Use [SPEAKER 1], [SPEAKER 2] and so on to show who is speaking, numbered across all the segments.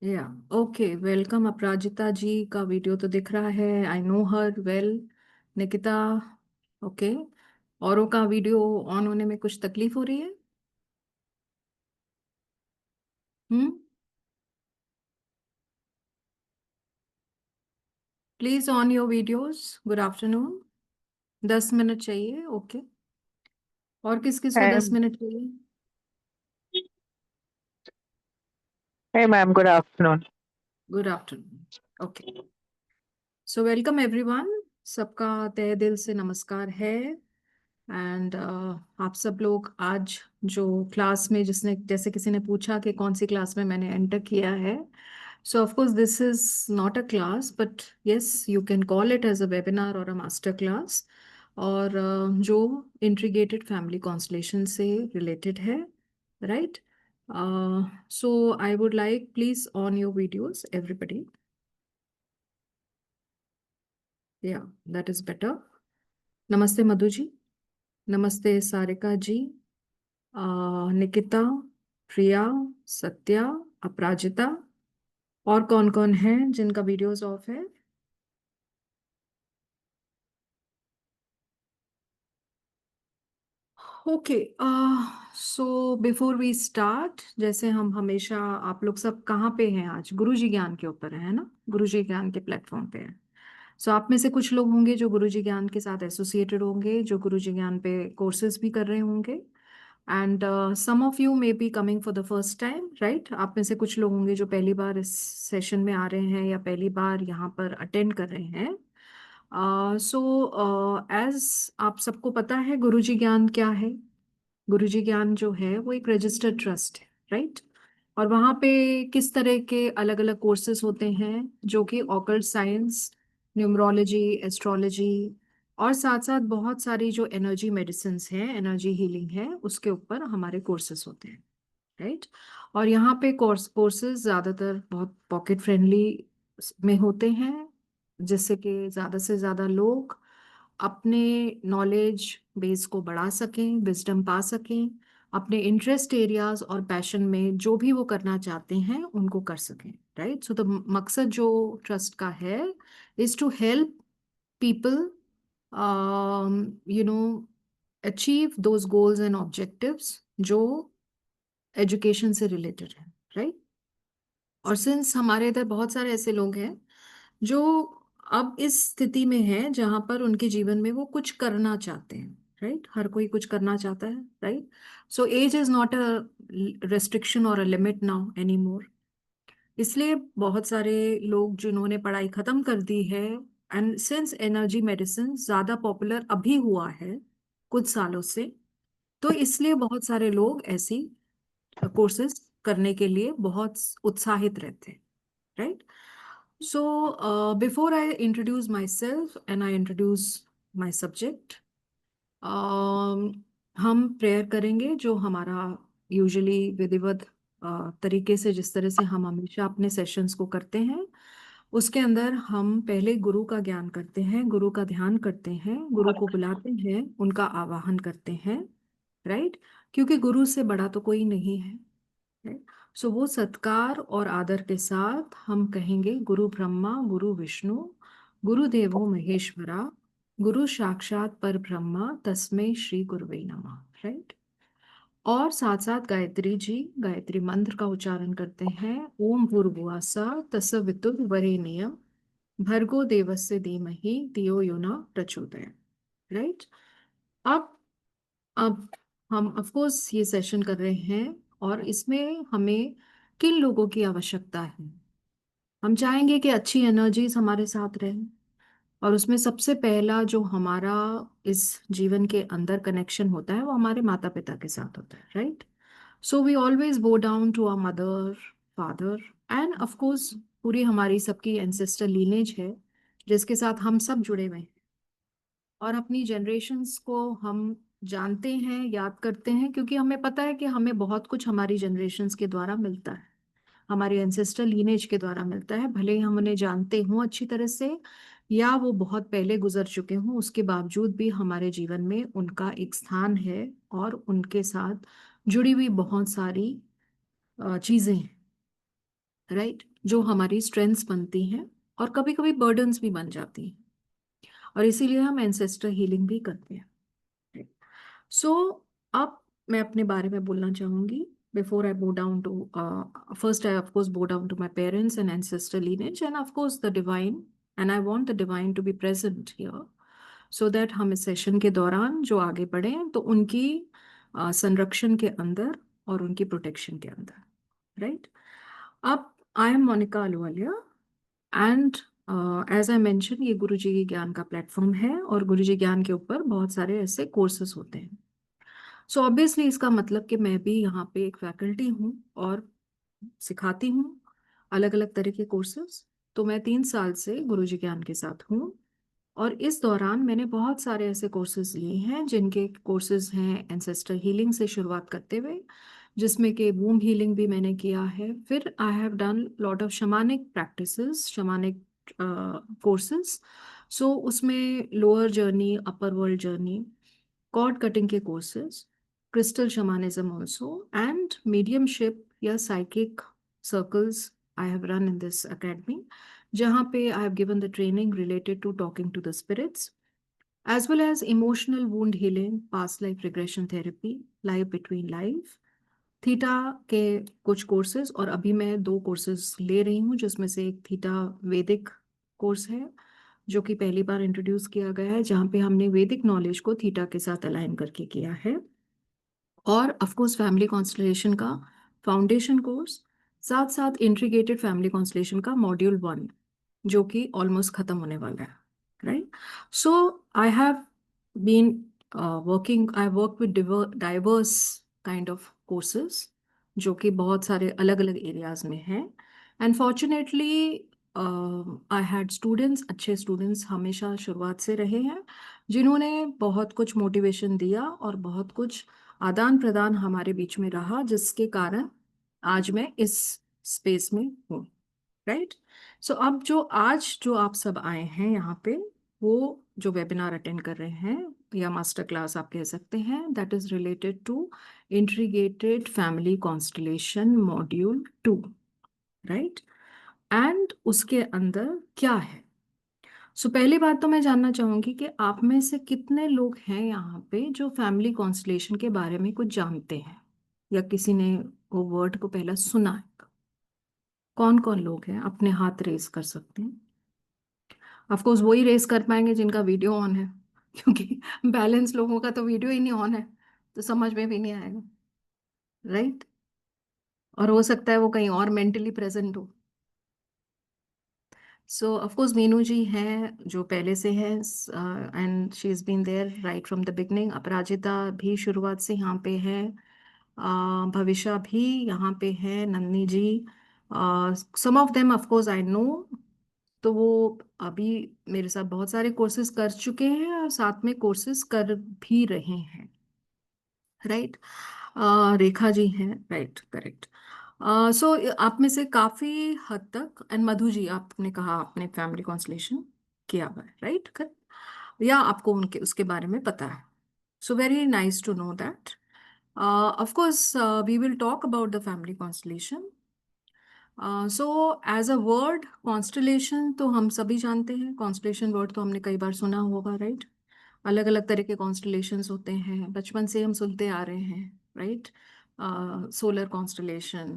[SPEAKER 1] या okay, welcome. अपराजिता जी का video तो दिख रहा है, I know her well. Nikita, okay. औरों का वीडियो ऑन होने में कुछ तकलीफ हो रही है? Hmm. Please on your videos. Good afternoon. 10 minute चाहिए, ओके। और किस किस को
[SPEAKER 2] है
[SPEAKER 1] 10 मिनट चाहिए?
[SPEAKER 2] है ma'am, good afternoon.
[SPEAKER 1] Good afternoon, okay. So welcome everyone. सबका तहे दिल से नमस्कार है। एंड आप सब लोग आज जो क्लास में, जिसने जैसे किसी ने पूछा कि कौन सी क्लास में मैंने एंटर किया है, so of course this is not a class, but yes you can call it as a webinar or a master class. और जो इंटीग्रेटेड फैमिली कॉन्स्टलेशन से रिलेटेड है, right? So I would like please on your videos everybody. या that is better. नमस्ते मधु जी। नमस्ते सारिका जी। निकिता, प्रिया, सत्या, अपराजिता। और कौन कौन है जिनका वीडियोस ऑफ है? Okay. So before we start, जैसे हम हमेशा, आप लोग सब कहाँ पे हैं आज? गुरुजी ज्ञान के ऊपर है ना? गुरुजी ज्ञान के प्लेटफॉर्म पे है। सो आप में से कुछ लोग होंगे जो गुरुजी ज्ञान के साथ एसोसिएटेड होंगे, जो गुरुजी ज्ञान पे कोर्सेज भी कर रहे होंगे। And some of you may be coming for the first time, right? आप में से कुछ लोग होंगे जो पहली बार इस सेशन में आ रहे हैं या पहली बार यहाँ पर अटेंड कर रहे हैं। सो एज आप सबको पता है, गुरुजी ज्ञान क्या है? गुरुजी ज्ञान जो है वो एक रजिस्टर्ड ट्रस्ट है, राइट? और वहाँ पे किस तरह के अलग अलग कोर्सेज होते हैं, जो कि ऑकल्ट साइंस, न्यूमरोलॉजी, एस्ट्रोलॉजी, और साथ साथ बहुत सारी जो एनर्जी मेडिसिन है, एनर्जी हीलिंग है, उसके ऊपर हमारे कोर्सेज होते हैं, राइट? और यहाँ पे कोर्सेज ज़्यादातर बहुत पॉकेट फ्रेंडली में होते हैं, जिससे कि ज़्यादा से ज़्यादा लोग अपने नॉलेज बेस को बढ़ा सकें, विजडम पा सकें, अपने इंटरेस्ट एरियाज और पैशन में जो भी वो करना चाहते हैं उनको कर सकें, राइट? सो तो मकसद जो ट्रस्ट का है is to help people you know achieve those goals and objectives जो एजुकेशन से रिलेटेड है, राइट? और सिंस हमारे इधर बहुत सारे ऐसे लोग हैं जो अब इस स्थिति में हैं जहां पर उनके जीवन में वो कुछ करना चाहते हैं, राइट? हर कोई कुछ करना चाहता है, right? So age is not a restriction और a limit now any more. इसलिए बहुत सारे लोग जिन्होंने पढ़ाई खत्म कर दी है, एंड सिंस एनर्जी मेडिसिन ज्यादा पॉपुलर अभी हुआ है कुछ सालों से, तो इसलिए बहुत सारे लोग ऐसी कोर्सेज करने के लिए बहुत उत्साहित रहते हैं, right? So, before I introduce myself and I introduce my subject, हम प्रेयर करेंगे, जो हमारा यूजुअली विधिवत तरीके से, जिस तरह से हम हमेशा अपने सेशंस को करते हैं, उसके अंदर हम पहले गुरु का ज्ञान करते हैं, गुरु का ध्यान करते हैं, गुरु को बुलाते हैं, उनका आवाहन करते हैं, राइट? क्योंकि गुरु से बड़ा तो कोई नहीं है, राइट? सो वो सत्कार और आदर के साथ हम कहेंगे, गुरु ब्रह्मा गुरु विष्णु गुरु देवो महेश्वरा, गुरु साक्षात पर ब्रह्मा तस्मै श्री गुरुवे नमः, राइट? और साथ साथ गायत्री जी, गायत्री मंत्र का उच्चारण करते हैं, ओम भूर्भुवः स्वः तत्सवितुर्वरेण्यं भर्गो देवस्य धीमहि धियो यो न प्रचोदयात्, राइट? अब अब हम ऑफ कोर्स ये सेशन कर रहे हैं, और इसमें हमें किन लोगों की आवश्यकता है? हम चाहेंगे कि अच्छी एनर्जीज हमारे साथ रहें, और उसमें सबसे पहला जो हमारा इस जीवन के अंदर कनेक्शन होता है वो हमारे माता पिता के साथ होता है, right? So we always go down to our mother, father, and of course पूरी हमारी सबकी एंसेस्टर लीनेज है जिसके साथ हम सब जुड़े हुए हैं। और अपनी जनरेशन्स को हम जानते हैं, याद करते हैं, क्योंकि हमें पता है कि हमें बहुत कुछ हमारी जनरेशन्स के द्वारा मिलता है, हमारे एंसेस्टर लीनेज के द्वारा मिलता है। भले ही हम उन्हें जानते हों अच्छी तरह से, या वो बहुत पहले गुजर चुके हों, उसके बावजूद भी हमारे जीवन में उनका एक स्थान है, और उनके साथ जुड़ी हुई बहुत सारी चीजें हैं, राइट? जो हमारी स्ट्रेंथ्स बनती हैं और कभी कभी बर्डन्स भी बन जाती हैं, और इसीलिए हम एंसेस्टर हीलिंग भी करते हैं। सो अब मैं अपने बारे में बोलना चाहूंगी। Before I bow down to, first I of course bow down to my parents and ancestor lineage and of course the divine, and I want the divine to be present here, so that हम इस session के दौरान जो आगे बढ़ें तो उनकी संरक्षण के अंदर और उनकी प्रोटेक्शन के अंदर, राइट। अब I am Monika Ahluwalia, and as I mention, ये गुरुजी के ज्ञान का प्लेटफॉर्म है और गुरुजी ज्ञान के ऊपर बहुत सारे ऐसे कोर्सेज होते हैं। सो ऑब्वियसली इसका मतलब कि मैं भी यहाँ पे एक फैकल्टी हूँ और सिखाती हूँ अलग अलग तरह के कोर्सेज। तो मैं 3 साल से गुरुजी ज्ञान के साथ हूँ, और इस दौरान मैंने बहुत सारे ऐसे कोर्सेज लिए हैं जिनके कोर्सेज हैं एंसेस्टर हीलिंग से शुरुआत करते हुए, जिसमें कि वूम हीलिंग भी मैंने किया है। फिर I have done lot of shamanic practices, shamanic courses. So उसमें lower journey, upper world journey, cord cutting के courses, crystal shamanism also, and mediumship या psychic circles I have run in this academy, जहाँ पे I have given the training related to talking to the spirits, as well as emotional wound healing, past life regression therapy, life between life, theta के कुछ courses. और अभी मैं 2 courses ले रही हूँ, जिसमें से एक थीटा वैदिक कोर्स है जो कि पहली बार इंट्रोड्यूस किया गया है, जहाँ पे हमने वैदिक नॉलेज को थीटा के साथ अलाइन करके किया है। और ऑफ कोर्स फैमिली कॉन्स्टलेशन का फाउंडेशन कोर्स, साथ साथ इंट्रीग्रेटेड फैमिली कॉन्स्टलेशन का मॉड्यूल 1, जो कि ऑलमोस्ट खत्म होने वाला है, right. So I have been working, I work with diverse kind of courses, जो कि बहुत सारे अलग अलग एरियाज में हैं। And fortunately I had students, अच्छे स्टूडेंट्स हमेशा शुरुआत से रहे हैं, जिन्होंने बहुत कुछ मोटिवेशन दिया और बहुत कुछ आदान प्रदान हमारे बीच में रहा, जिसके कारण आज मैं इस स्पेस में हूँ, राइट। सो अब जो आज जो आप सब आए हैं यहाँ पे, वो जो वेबिनार अटेंड कर रहे हैं या मास्टर क्लास आप कह सकते हैं, that is related to integrated family constellation module 2, right. And उसके अंदर क्या है। सो पहली बात तो मैं जानना चाहूंगी कि आप में से कितने लोग हैं यहाँ पे जो फैमिली कॉन्स्टलेशन के बारे में कुछ जानते हैं, या किसी ने वो वर्ड को पहला सुना है। कौन कौन लोग हैं, अपने हाथ रेस कर सकते हैं। ऑफ कोर्स वही रेस कर पाएंगे जिनका वीडियो ऑन है, क्योंकि बैलेंस लोगों का तो वीडियो ही नहीं ऑन है, तो समझ में भी नहीं आएगा, राइट। और हो सकता है वो कहीं और मेंटली प्रेजेंट हो। So of course Meenu ji हैं जो पहले से हैं, and she is been there right from the beginning. Aparajita भी शुरुआत से यहाँ पे है, भविष्या भी यहाँ पे है, Nanni ji, some of them of course I know. तो वो अभी मेरे साथ बहुत सारे कोर्सेज कर चुके हैं और साथ में कोर्सेज कर भी रहे हैं, राइट। रेखा जी हैं, राइट, करेक्ट। सो आप में से काफी हद तक, एंड मधु जी आपने कहा आपने फैमिली कॉन्सलेशन किया हुआ है, राइट, कर या आपको उनके उसके बारे में पता है। So very nice to know that. Of course we will talk about the family constellation. So as a word constellation तो हम सभी जानते हैं, कॉन्स्टलेशन वर्ड तो हमने कई बार सुना होगा, राइट। अलग अलग तरह के कॉन्स्टलेशंस होते हैं, बचपन से हम सुनते आ रहे हैं, right. Solar constellation,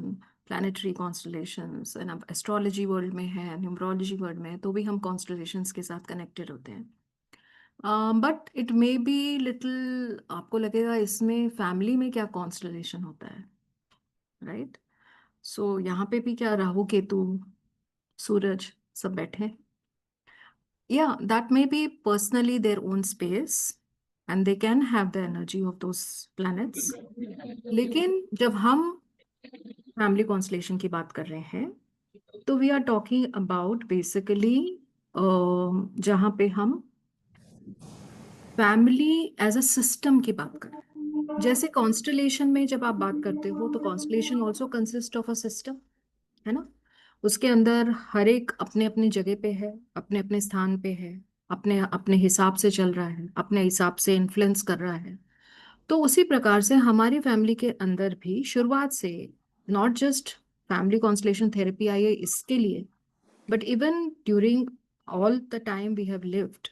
[SPEAKER 1] planetary constellations, and अब एस्ट्रोलॉजी वर्ल्ड में है, न्यूमरोलॉजी वर्ल्ड में है, तो भी हम कॉन्स्टलेशंस के साथ कनेक्टेड होते हैं। But it may be little, आपको लगेगा इसमें फैमिली में क्या कॉन्स्टलेशन होता है, राइट। सो यहाँ पे भी क्या राहु केतु सूरज सब बैठे हैं, या that may be personally their own space and they can have the energy of those planets. लेकिन जब हम फैमिली कॉन्स्टलेशन की बात कर रहे हैं, तो we are talking about basically जहाँ पे हम फैमिली एज अ सिस्टम की बात करें। जैसे कॉन्स्टलेशन में जब आप बात करते हो तो constellation also consist of a system, है ना। उसके अंदर हर एक अपने अपनी जगह पे है, अपने अपने स्थान पे है, अपने अपने हिसाब से चल रहा है, अपने हिसाब से इन्फ्लुएंस कर रहा है। तो उसी प्रकार से हमारी फैमिली के अंदर भी शुरुआत से, not just family constellation therapy आई है इसके लिए, but even during all the time we have lived,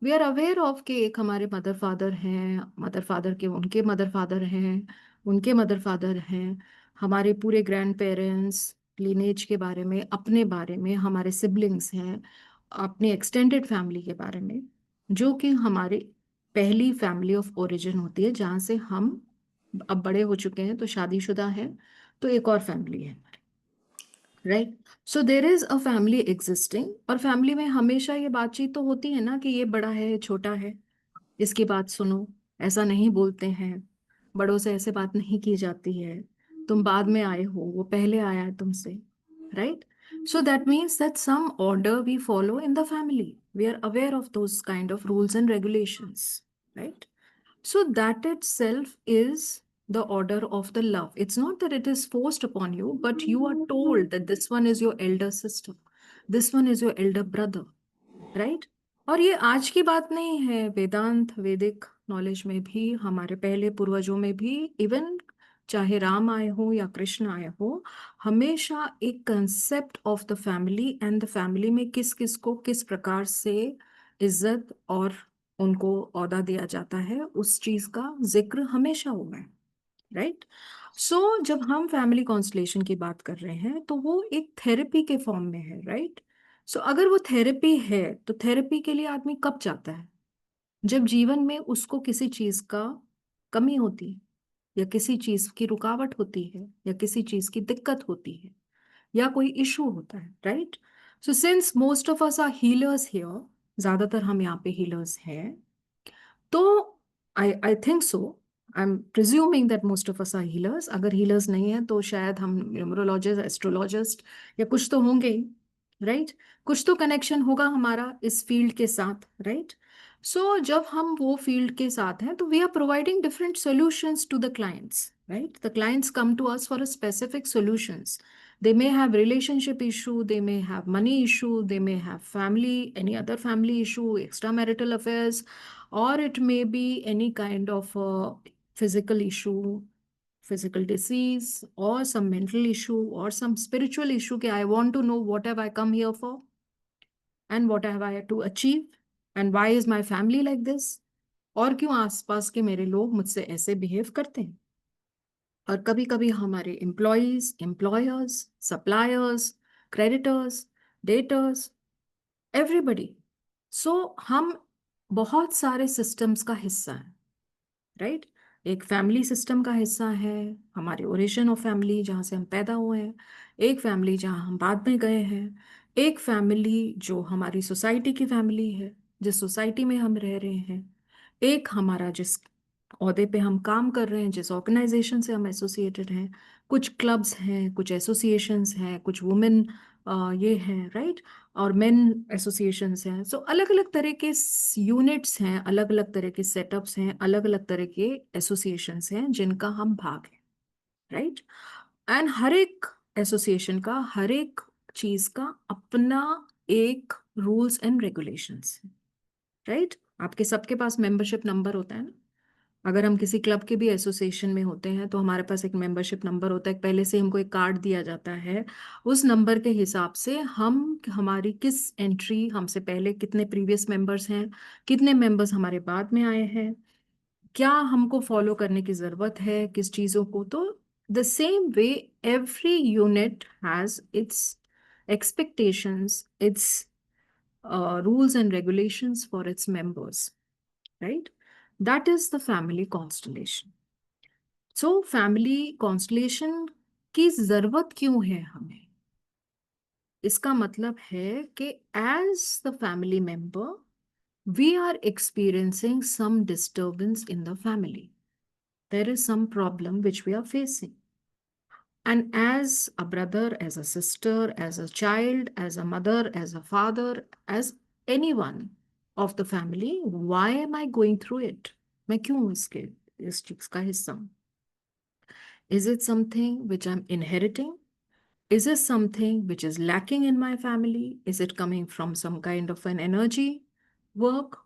[SPEAKER 1] we are aware of कि एक हमारे मदर फादर हैं, मदर फादर के उनके मदर फादर हैं, उनके मदर फादर हैं, हमारे पूरे ग्रैंड पेरेंट्स लीनेज के बारे में, अपने बारे में, हमारे सिबलिंग्स हैं, अपनी एक्सटेंडेड फैमिली के बारे में, जो कि हमारी पहली फैमिली ऑफ ओरिजिन होती है, जहाँ से हम अब बड़े हो चुके हैं तो शादीशुदा है, तो एक और फैमिली है, right. So there is a family existing, और फैमिली में हमेशा ये बातचीत तो होती है ना कि ये बड़ा है, ये छोटा है, इसकी बात सुनो, ऐसा नहीं बोलते हैं, बड़ों से ऐसे बात नहीं की जाती है, तुम बाद में आए हो, वो पहले आया है तुमसे, right. So that means that some order we follow in the family, we are aware of those kind of rules and regulations, right. So that itself is the order of the love. It's not that it is forced upon you, but you are told that this one is your elder sister, this one is your elder brother, right? और ये आज की बात नहीं है, वेदांत वैदिक knowledge में भी, हमारे पहले पूर्वजों में भी, इवन चाहे राम आए हो या कृष्ण आए हो, हमेशा एक concept of the family and the family में किस किस को किस प्रकार से इज्जत और उनको ओहदा दिया जाता है, उस चीज का जिक्र हमेशा हुआ है, राइट। सो जब हम फैमिली कॉन्स्टलेशन की बात कर रहे हैं तो वो एक थेरेपी के फॉर्म में है, राइट। सो अगर वो थेरेपी है तो थेरेपी के लिए आदमी कब जाता है? जब जीवन में उसको किसी चीज का कमी होती है, या किसी चीज की रुकावट होती है, या किसी चीज की दिक्कत होती है, या कोई इशू होता है, right. So since most of us are healers here, ज्यादातर हम यहाँ पे हीलर्स हैं, तो I think so, I am presuming that most of us are healers. अगर हीलर्स नहीं है तो शायद हम न्यूमरोलॉजिस्ट, एस्ट्रोलॉजिस्ट या कुछ तो होंगे ही, राइट। कुछ तो कनेक्शन होगा हमारा इस फील्ड के साथ, राइट। सो जब हम वो फील्ड के साथ हैं तो we are providing different solutions to the clients, right. The clients come to us for a specific solutions. They may have relationship issue, they may have money issue, they may have family, any other family issue, extramarital affairs, or it may be any kind of a physical issue, physical disease, or some mental issue, or some spiritual issue कि I want to know what have I come here for, and what have I to achieve, and why is my family like this, और क्यों आसपास के मेरे लोग मुझसे ऐसे behave करते हैं। और कभी कभी हमारे employees, employers, suppliers, creditors, debtors, everybody. So हम बहुत सारे सिस्टम्स का हिस्सा हैं, राइट। एक फैमिली सिस्टम का हिस्सा है, हमारे ओरिजिन ऑफ फैमिली जहाँ से हम पैदा हुए हैं, एक फैमिली जहाँ हम बाद में गए हैं, एक फैमिली जो हमारी सोसाइटी की फैमिली है, जिस सोसाइटी में हम रह रहे हैं, एक हमारा जिस ओहदे पे हम काम कर रहे हैं, जिस ऑर्गेनाइजेशन से हम एसोसिएटेड हैं, कुछ क्लब्स हैं, कुछ एसोसिएशंस हैं, कुछ वुमेन ये हैं, राइट, और मेन एसोसिएशंस हैं। सो अलग अलग तरह के यूनिट्स हैं, अलग अलग तरह के सेटअप्स हैं, अलग अलग तरह के एसोसिएशंस हैं जिनका हम भाग हैं, राइट। एंड हर एक एसोसिएशन का, हर एक चीज का अपना एक रूल्स एंड रेगुलेशंस है, राइट। आपके सबके पास मेंबरशिप नंबर होता है ना? अगर हम किसी क्लब के भी एसोसिएशन में होते हैं तो हमारे पास एक मेंबरशिप नंबर होता है, पहले से हमको एक कार्ड दिया जाता है। उस नंबर के हिसाब से हम, हमारी किस एंट्री, हमसे पहले कितने प्रीवियस मेंबर्स हैं, कितने मेंबर्स हमारे बाद में आए हैं, क्या हमको फॉलो करने की ज़रूरत है किस चीज़ों को। तो the same way every unit has its expectations, its rules and regulations for its members, right? That is the family constellation. So family constellation की जरूरत क्यों है हमें? इसका मतलब है कि as the family member we are experiencing some disturbance in the family. There is some problem which we are facing. And as a brother, as a sister, as a child, as a mother, as a father, as anyone of the family, why am I going through it? मैं क्यों इस चीज का हिस्सा हूं? Is it something which I'm inheriting? Is it something which is lacking in my family? Is it coming from some kind of an energy work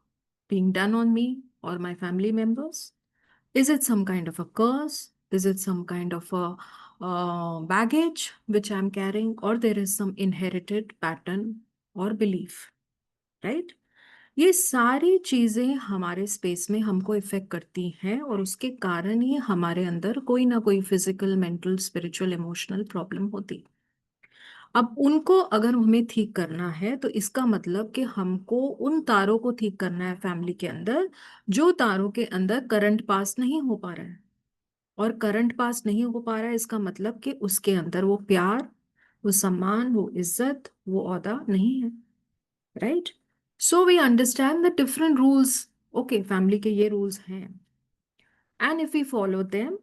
[SPEAKER 1] being done on me or my family members? Is it some kind of a curse? Is it some kind of a baggage which I'm carrying, or there is some inherited pattern or belief, right? ये सारी चीजें हमारे space में हमको effect करती हैं और उसके कारण ही हमारे अंदर कोई ना कोई physical, mental, spiritual, emotional problem होती। अब उनको अगर हमें ठीक करना है तो इसका मतलब कि हमको उन तारों को ठीक करना है फैमिली के अंदर, जो तारों के अंदर करंट पास नहीं हो पा रहा है। और करंट पास नहीं हो पा रहा है इसका मतलब कि उसके अंदर वो प्यार, वो सम्मान, वो इज्जत, वो ओहदा नहीं है, right? So we understand the different rules. Okay, family के ये रूल्स हैं, and if we follow them,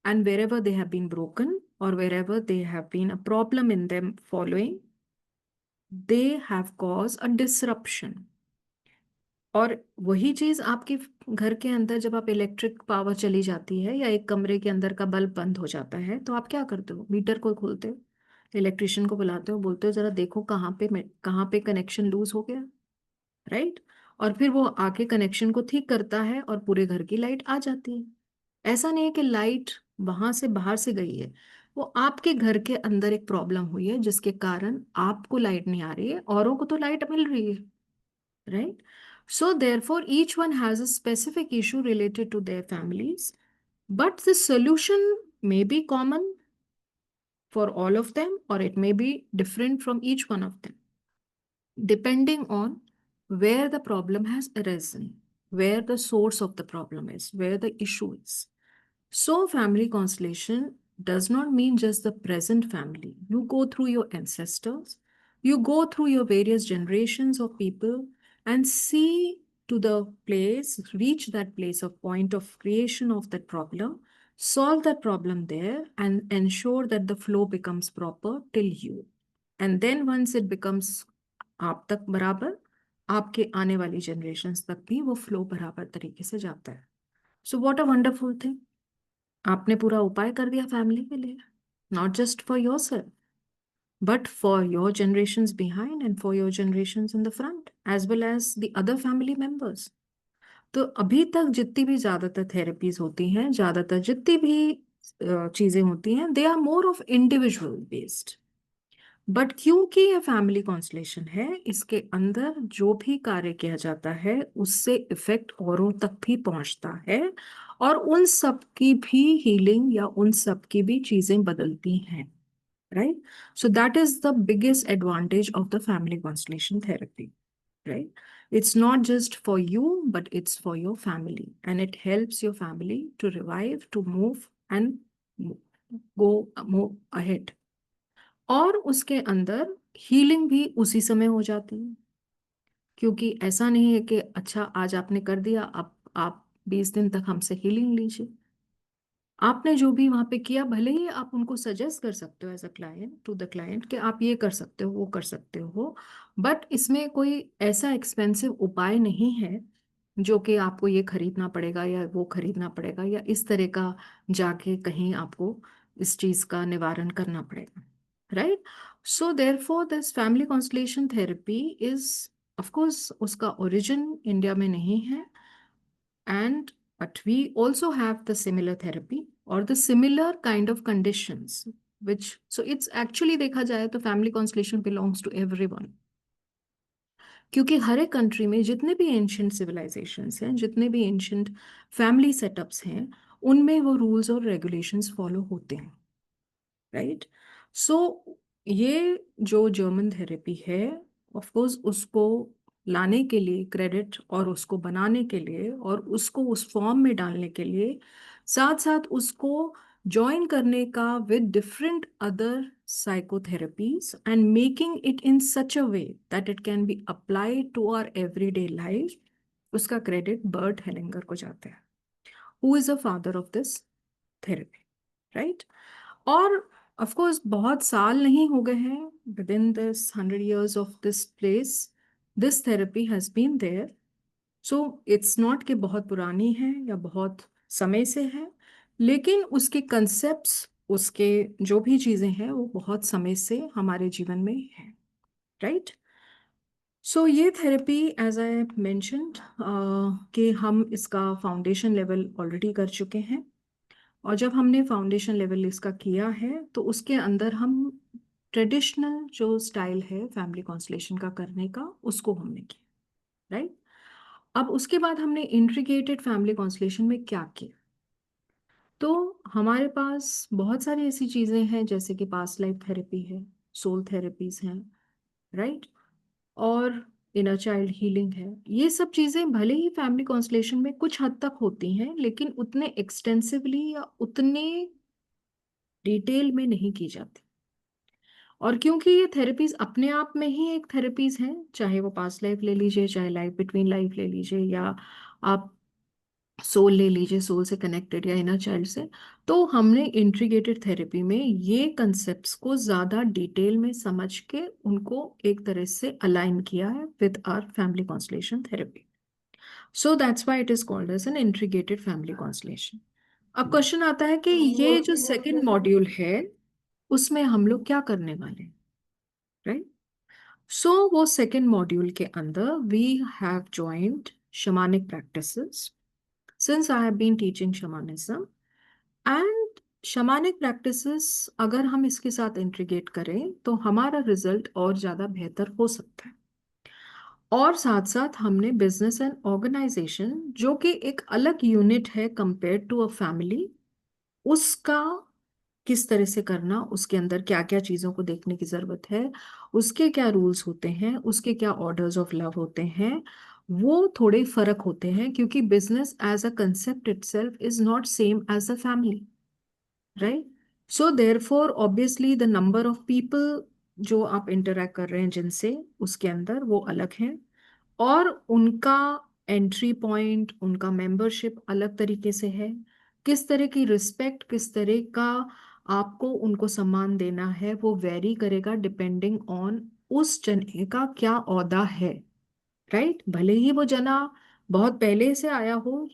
[SPEAKER 1] and wherever they have been broken or wherever they have been a problem in them following, they have caused a disruption। और वही चीज आपके घर के अंदर जब आप इलेक्ट्रिक पावर चली जाती है या एक कमरे के अंदर का बल्ब बंद हो जाता है तो आप क्या करते हो? मीटर को खोलते हो, इलेक्ट्रिशियन को बुलाते हो, बोलते हो जरा देखो कहाँ पे कनेक्शन लूज हो गया, राइट? और फिर वो आके कनेक्शन को ठीक करता है और पूरे घर की लाइट आ जाती है। ऐसा नहीं है कि लाइट वहां से बाहर से गई है, वो आपके घर के अंदर एक प्रॉब्लम हुई है जिसके कारण आपको लाइट नहीं आ रही है, औरों को तो लाइट मिल रही है, right? So therefore each one has a specific issue related to their families, but the solution may be common for all of them or it may be different from each one of them, depending on where the problem has arisen, where the source of the problem is, where the issue is. So, family constellation does not mean just the present family. You go through your ancestors, you go through your various generations of people and see to the place, reach that place of point of creation of that problem, solve that problem there, and ensure that the flow becomes proper till you. And then once it becomes आप तक बराबर, आपके आने वाली generations तक भी वो flow बराबर तरीके से जाता है। So what a wonderful thing, आपने पूरा उपाय कर दिया फैमिली के लिए, not just for yourself but for your generations behind and for your generations in the front as well as the other family members. तो अभी तक जितनी भी ज्यादातर थेरेपीज होती हैं, ज्यादातर जितनी भी चीजें होती हैं, they are more of individual based. But क्योंकि ये फैमिली कॉन्स्टलेशन है, इसके अंदर जो भी कार्य किया जाता है उससे इफेक्ट औरों तक भी पहुंचता है और उन सब की भी हीलिंग या उन सब की भी चीजें बदलती हैं, right? So that is the biggest advantage of the family constellation therapy, right? It's not just for you, but it's for your family, and it helps your family to revive, to move, and go move ahead। और उसके अंदर healing भी उसी समय हो जाती है, क्योंकि ऐसा नहीं है कि अच्छा आज आपने कर दिया, अब आप 20 दिन तक हमसे हीलिंग लीजिए। आपने जो भी वहां पे किया, भले ही आप उनको सजेस्ट कर सकते हो as a client to the client कि आप ये कर सकते हो, वो कर सकते हो, बट इसमें कोई ऐसा एक्सपेंसिव उपाय नहीं है जो कि आपको ये खरीदना पड़ेगा या वो खरीदना पड़ेगा या इस तरह का जाके कहीं आपको इस चीज का निवारण करना पड़ेगा, right? So therefore this family constellation therapy is, of course उसका ओरिजिन इंडिया में नहीं है, and but we also have the similar therapy or the similar kind of conditions which, so it's actually देखा जाए तो family constellation belongs to everyone, क्योंकि हर एक country में जितने भी एंशियंट सिविलाइजेशंस हैं, जितने भी एंशियंट फैमिली सेटअप्स हैं, उनमें वो रूल्स और रेगुलेशंस फॉलो होते हैं, राइट? सो ये जो जर्मन थेरेपी है, ऑफ कोर्स उसको लाने के लिए क्रेडिट और उसको बनाने के लिए और उसको उस फॉर्म में डालने के लिए, साथ साथ उसको ज्वाइन करने का with different other psychotherapies and making it in such a way that it can be applied to our everyday life, उसका क्रेडिट बर्ट हेलिंगर को जाता है, who is a father of this therapy, right? और of course बहुत साल नहीं हो गए हैं, within this 100 years of this place this therapy has been there. So it's not कि बहुत पुरानी है या बहुत समय से है, लेकिन उसके कंसेप्ट्स, उसके जो भी चीजें हैं वो बहुत समय से हमारे जीवन में है, राइट? सो ये थेरेपी एज आई मेंशन्ड कि हम इसका फाउंडेशन लेवल ऑलरेडी कर चुके हैं, और जब हमने फाउंडेशन लेवल इसका किया है तो उसके अंदर हम ट्रेडिशनल जो स्टाइल है फैमिली कॉन्स्टलेशन का करने का उसको हमने किया, राइट। अब उसके बाद हमने इंट्रीग्रेटेड फैमिली कॉन्स्टलेशन में क्या किया, तो हमारे पास बहुत सारी ऐसी चीजें हैं जैसे कि पास्ट लाइफ थेरेपी है, सोल थेरेपीज हैं, राइट, और इनर चाइल्ड हीलिंग है। ये सब चीजें भले ही फैमिली कॉन्स्टलेशन में कुछ हद तक होती हैं लेकिन उतने एक्सटेंसिवली या उतने डिटेल में नहीं की जाती। और क्योंकि ये थेरेपीज अपने आप में ही एक थेरेपीज हैं, चाहे वो पास्ट लाइफ ले लीजिए, चाहे लाइफ बिटवीन लाइफ ले लीजिए, या आप सोल ले लीजिए, सोल से कनेक्टेड या इनर चाइल्ड से, तो हमने इंटीग्रेटेड थेरेपी में ये कंसेप्ट्स को ज़्यादा डिटेल में समझ के उनको एक तरह से अलाइन किया है with our family constellation therapy. So that's why it is called as an integrated family constellation. अब क्वेश्चन आता है कि ये जो सेकंड मॉड्यूल है उसमें हम लोग क्या करने वाले हैं, राइट। सो वो सेकंड मॉड्यूल के अंदर we have joint shamanic practices since I have been teaching shamanism, and shamanic practices अगर हम इसके साथ इंटीग्रेट करें तो हमारा रिजल्ट और ज़्यादा बेहतर हो सकता है। और साथ साथ हमने बिजनेस एंड ऑर्गेनाइजेशन जो कि एक अलग यूनिट है कंपेयर टू अ फैमिली, उसका किस तरह से करना, उसके अंदर क्या क्या चीज़ों को देखने की ज़रूरत है, उसके क्या रूल्स होते हैं, उसके क्या ऑर्डर्स ऑफ लव होते हैं, वो थोड़े फर्क होते हैं क्योंकि business as a concept itself is not same as a family, right. So therefore obviously the number of people जो आप इंटरेक्ट कर रहे हैं जिनसे, उसके अंदर वो अलग हैं, और उनका एंट्री पॉइंट, उनका मेंबरशिप अलग तरीके से है। किस तरह की रिस्पेक्ट, किस तरह का आपको उनको सम्मान देना है वो वेरी करेगा डिपेंडिंग ऑन उस जने का क्या ओहदा है, राइट। भले ही वो जना बहुत पहले से आया हो,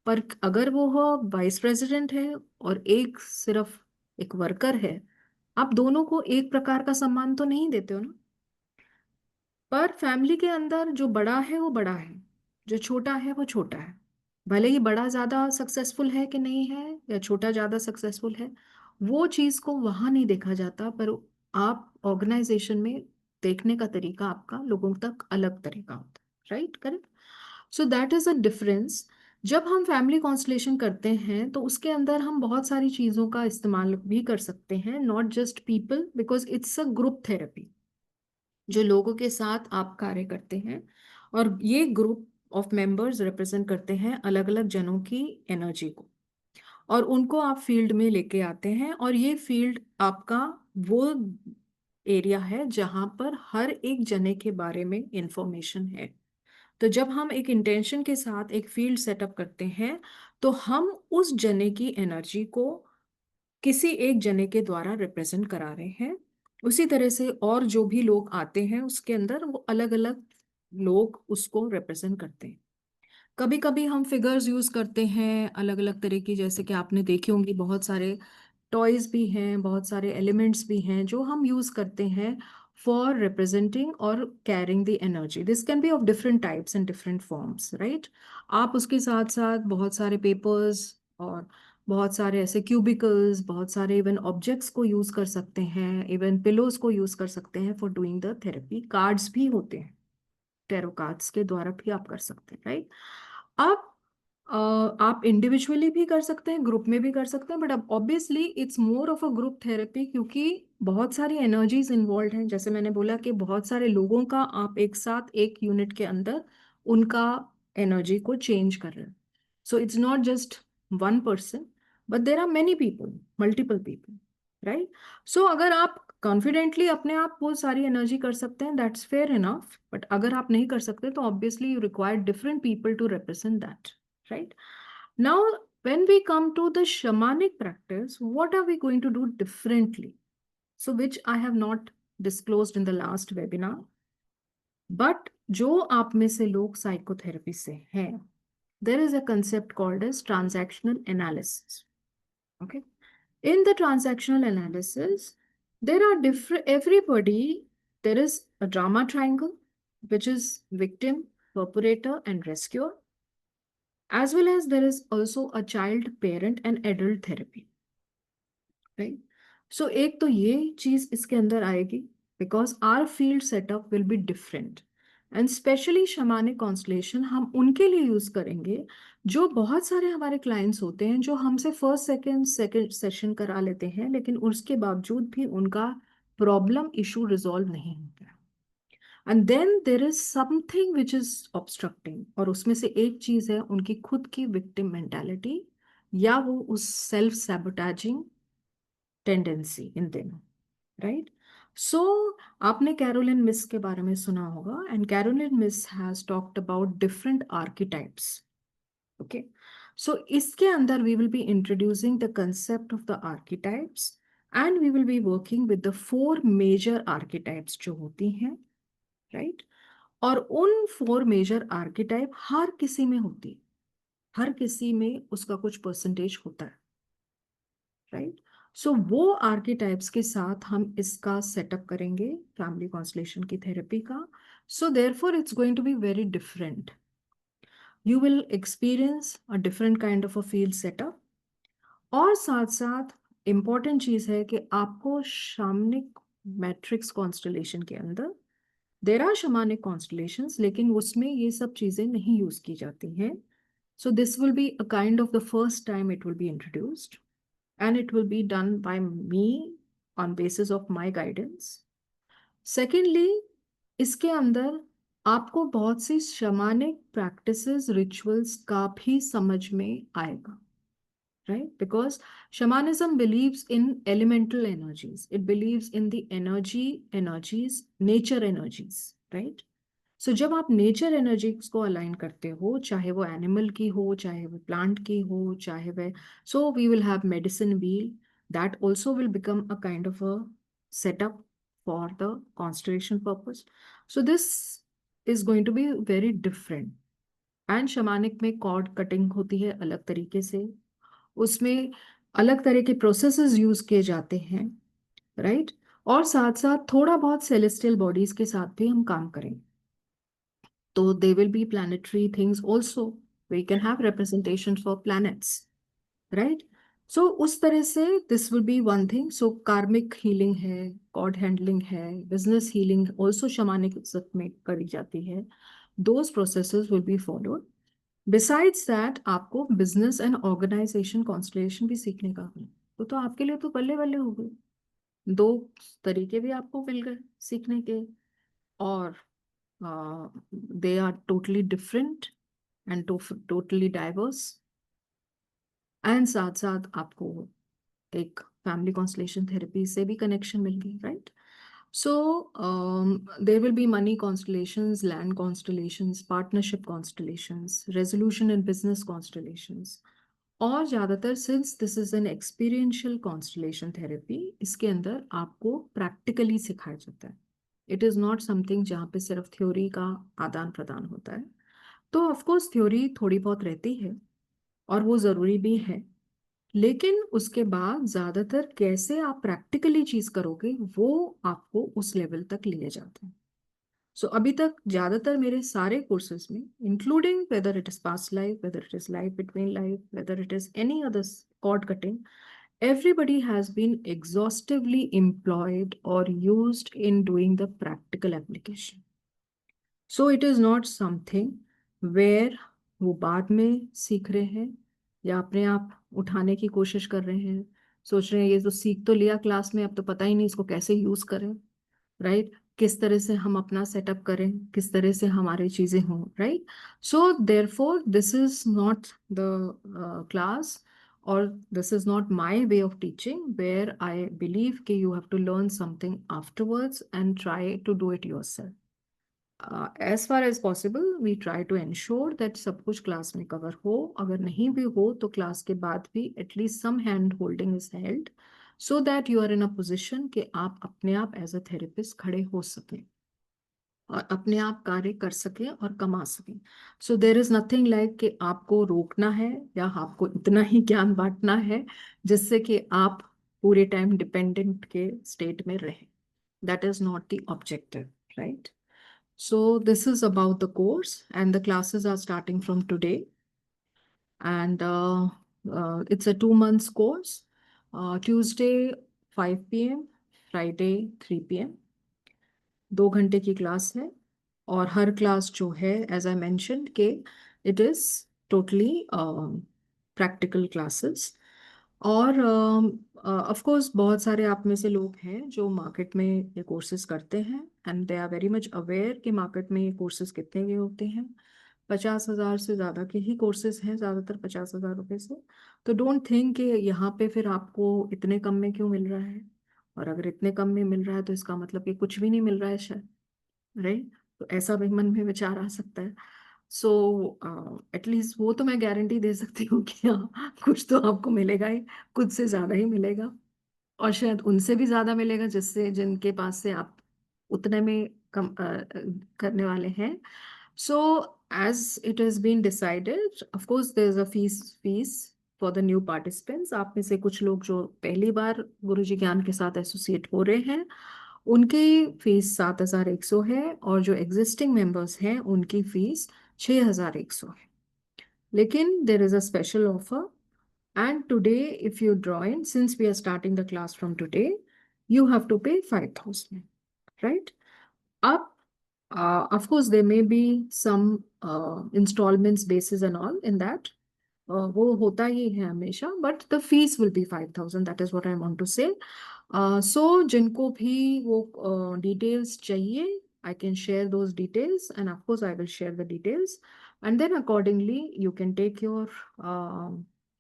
[SPEAKER 1] पर अगर वो हो वाइस प्रेसिडेंट है और एक सिर्फ एक वर्कर है, आप दोनों को एक प्रकार का सम्मान तो नहीं देते हो ना। पर फैमिली के अंदर जो बड़ा है वो बड़ा है, जो छोटा है वो छोटा है। भले ही बड़ा ज्यादा सक्सेसफुल है कि नहीं है या छोटा ज्यादा सक्सेसफुल है, वो चीज को वहां नहीं देखा जाता, पर आप ऑर्गेनाइजेशन में देखने का तरीका आपका लोगों तक अलग तरीका होता है, right, correct. So that is a difference. जब हम फैमिली कॉन्स्टलेशन करते हैं तो उसके अंदर हम बहुत सारी चीजों का इस्तेमाल भी कर सकते हैं, not just people, because it's a group therapy, जो लोगों के साथ आप कार्य करते हैं, और ये ग्रुप ऑफ मेंबर्स रिप्रेजेंट करते हैं अलग अलग जनों की एनर्जी को, और उनको आप फील्ड में लेके आते हैं, और ये फील्ड आपका वो एरिया है जहां पर हर एक जने के बारे में इंफॉर्मेशन है। तो जब हम एक इंटेंशन के साथ एक फील्ड सेटअप करते हैं तो हम उस जने की एनर्जी को किसी एक जने के द्वारा रिप्रेजेंट करा रहे हैं। उसी तरह से और जो भी लोग आते हैं उसके अंदर वो अलग अलग लोग उसको रिप्रेजेंट करते हैं। कभी कभी हम फिगर्स यूज करते हैं अलग अलग तरह की, जैसे कि आपने देखी होंगी बहुत सारे टॉयज भी हैं, बहुत सारे एलिमेंट्स भी हैं जो हम यूज करते हैं फॉर रिप्रेजेंटिंग और carrying the energy. This can be of different types and different forms, right. आप उसके साथ साथ बहुत सारे पेपर्स और बहुत सारे ऐसे क्यूबिकल्स, बहुत सारे इवन ऑब्जेक्ट्स को यूज कर सकते हैं, इवन पिलोज को यूज कर सकते हैं for doing the therapy. Cards भी होते हैं, टैरो कार्ड्स के द्वारा भी आप कर सकते हैं, राइट। आप आप इंडिविजुअली भी कर सकते हैं, ग्रुप में भी कर सकते हैं, बट अब obviously it's more of a group therapy क्योंकि बहुत सारी एनर्जीज इन्वॉल्व हैं। जैसे मैंने बोला कि बहुत सारे लोगों का आप एक साथ एक यूनिट के अंदर उनका एनर्जी को चेंज कर रहे हैं। So it's not just one person, but there are many people, multiple people, right. So अगर आप कॉन्फिडेंटली अपने आप वो सारी एनर्जी कर सकते हैं, दैट्स फेयर इनफ, बट अगर आप नहीं कर सकते तो obviously you require different people to represent that, right? Now, when we come to the shamanic practice, what are we going to do differently? So, which I have not disclosed in the last webinar, but जो आप में से लोग psychotherapy से हैं, there is a concept called as transactional analysis. Okay. In the transactional analysis, there are different, everybody, there is a drama triangle, which is victim, perpetrator, and rescuer. as well as there is also a child, parent and adult therapy, right? So एक तो ये चीज इसके अंदर आएगी, because our field setup will be different, and specially shamanic constellation हम उनके लिए यूज करेंगे जो बहुत सारे हमारे क्लाइंट्स होते हैं जो हमसे फर्स्ट सेकंड सेशन करा लेते हैं, लेकिन उसके बावजूद भी उनका प्रॉब्लम इशू रिजॉल्व नहीं होता है, and then there is something which is obstructing, और उसमें से एक चीज है उनकी खुद की विक्टिम मेंटालिटी, या वो उस self sabotaging tendency in them, right? So आपने कैरोलिन मिस के बारे में सुना होगा, and Caroline Myss has talked about different archetypes, okay? So इसके अंदर we will be introducing the concept of the archetypes, and we will be working with the 4 major archetypes जो होती हैं, राइट? और उन 4 मेजर आर्किटाइप हर किसी में होती है, हर किसी में उसका कुछ परसेंटेज होता है, राइट? सो वो आर्किटाइप्स के साथ हम इसका सेटअप करेंगे फैमिली कॉन्स्टलेशन की थेरेपी का. So therefore it's going to be very different. You will experience a different kind of a field setup. और साथ साथ इम्पॉर्टेंट चीज है कि आपको शामनिक मैट्रिक्स कॉन्स्टलेशन के अंदर देर आर शमानिक कॉन्स्टलेशंस, लेकिन उसमें ये सब चीजें नहीं यूज की जाती हैं. So this will be a kind of the first time it will be introduced, and it will be done by me on basis of my guidance. Secondly, इसके अंदर आपको बहुत सी शमानिक प्रैक्टिसेस रिचुअल्स का भी समझ में आएगा, right? Because shamanism believes in elemental energies. It believes in the energies, nature energies, right? So जब आप नेचर एनर्जीज को अलाइन करते हो, चाहे वो एनिमल की हो, चाहे वो प्लांट की हो, चाहे वह, so we will have medicine wheel, that also will become a kind of a setup for the constellation purpose. So this is going to be very different. And shamanic में cord cutting होती है अलग तरीके से, उसमें अलग तरह के प्रोसेसेस यूज किए जाते हैं, राइट? और साथ साथ थोड़ा बहुत सेलेस्टियल बॉडीज के साथ भी हम काम करेंगे. So there will be planetary things also. We can have representation for planets, right? So उस तरह से this will be one thing. So karmic healing है, god handling है, business healing also shamanic में करी जाती है. Those processes will be followed. Besides that, आपको business and organization constellation भी सीखने का है. तो आपके लिए तो बल्ले बल्ले हो गए, 2 तरीके भी आपको मिल गए सीखने के, और they are totally different and totally diverse. And साथ साथ आपको एक फैमिली कॉन्स्टलेशन थेरेपी से भी कनेक्शन मिल गई, right? So there will be money constellations, land constellations, partnership constellations, resolution in business constellations. और ज़्यादातर since this is an experiential constellation therapy, इसके अंदर आपको प्रैक्टिकली सिखाया जाता है. इट इज़ नॉट समथिंग जहाँ पे सिर्फ थ्योरी का आदान प्रदान होता है. तो ऑफकोर्स थ्योरी थोड़ी बहुत रहती है और वो ज़रूरी भी है, लेकिन उसके बाद ज़्यादातर कैसे आप प्रैक्टिकली चीज़ करोगे वो आपको उस लेवल तक लिए जाते हैं. सो अभी तक ज़्यादातर मेरे सारे कोर्सेज में, including whether it is past life, whether it is life between life, whether it is any other cord cutting, everybody has been exhaustively employed or used in doing the practical application. So it is not something where वो बाद में सीख रहे हैं या अपने आप उठाने की कोशिश कर रहे हैं, सोच रहे हैं ये तो सीख तो लिया क्लास में, अब तो पता ही नहीं इसको कैसे यूज करें, राइट? किस तरह से हम अपना सेटअप करें, किस तरह से हमारी चीजें हों, right? So therefore this is not the class, or this is not my way of teaching where I believe कि you have to learn something afterwards and try to do it yourself. As far as possible we try to ensure that सब कुछ class में cover हो, अगर नहीं भी हो तो क्लास के बाद भी at least some hand holding is held so that you are in a position कि आप अपने आप as a therapist खड़े हो सकें और अपने आप कार्य कर सकें और कमा सकें. सो देर इज नथिंग लाइक कि आपको रोकना है या आपको इतना ही ज्ञान बांटना है जिससे कि आप पूरे टाइम डिपेंडेंट के स्टेट में रहें. That is not the objective, right? So this is about the course, and the classes are starting from today. and it's a 2 months course. Tuesday 5 p.m., Friday 3 p.m. 2 घंटे की class है। और हर class जो है, as I mentioned के it is totally practical classes. और of course बहुत सारे आप में से लोग हैं जो मार्केट में ये कोर्सेज करते हैं, and they are very much aware कि मार्केट में ये कोर्सेज कितने के होते हैं। 50,000 से ज़्यादा के ही कोर्सेज हैं, ज़्यादातर 50,000 रुपये से। तो डोंट थिंक कि यहाँ पे फिर आपको इतने कम में क्यों मिल रहा है। और अगर इतने कम में मिल रहा है तो इसका मतलब कि कुछ भी नहीं मिल रहा है शायद, राइट। तो ऐसा भी मन में विचार आ सकता है। सो एटलीस्ट वो तो मैं गारंटी दे सकती हूँ कि हाँ, कुछ तो आपको मिलेगा ही, कुछ से ज़्यादा ही मिलेगा। और शायद उनसे भी ज्यादा मिलेगा जिससे जिनके पास से आप उतने में कम करने वाले हैं। So as it has been decided, of course there is a fees for the new participants. आप में से कुछ लोग जो पहली बार गुरुजी ज्ञान के साथ एसोसिएट हो रहे हैं, उनकी फीस 7,100 है, और जो एग्जिस्टिंग मेंबर्स हैं उनकी फीस 6,100 है। लेकिन there is a special offer, and today, if you join, since we are starting the class from today, you have to pay 5,000, right? Up, of course, there may be some installments basis and all in that. वो होता ही है हमेशा, but the fees will be 5,000. That is what I want to say. So जिनको भी वो details चाहिए, I can share those details, and of course I will share the details, and then accordingly you can take your uh,